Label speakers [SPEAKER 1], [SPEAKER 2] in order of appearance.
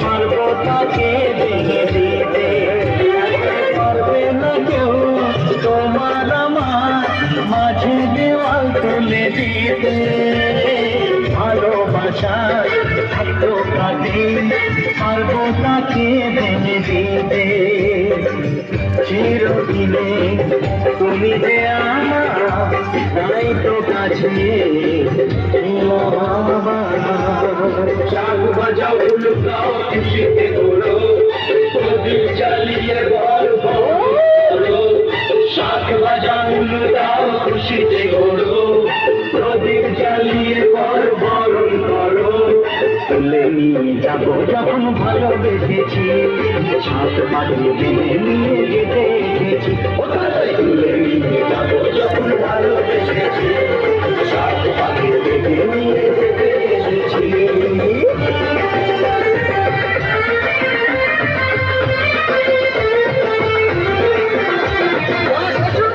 [SPEAKER 1] পারবো তাকে ভেঙে দিতে, পারবে না কেউ তোমার আমার মাঝে দেওয়াল তুলে দিতে। ভালোবাসায় থাকতো কাটে, পারবো তাকে ভেঙে দিতে। চিরদিনে তুমি যে আমার, তাই তো কাছে শাক বাজাও উলুকাও খুশিতে ঘোরো, প্রদীপ জ্বালিয়ে গর্ব করো। শাক বাজাও উলুকাও খুশিতে ঘোরো, প্রদীপ জ্বালিয়ে বরণ করো। তুলে নিয়ে যাবো যখন ভালোবেসেছি, ছাদ বাজিয়ে নিয়ে যেতে এসেছি। তুলে নিয়ে যাবো যখন ভালোবেসেছি, ছাদ বাজিয়ে নিয়ে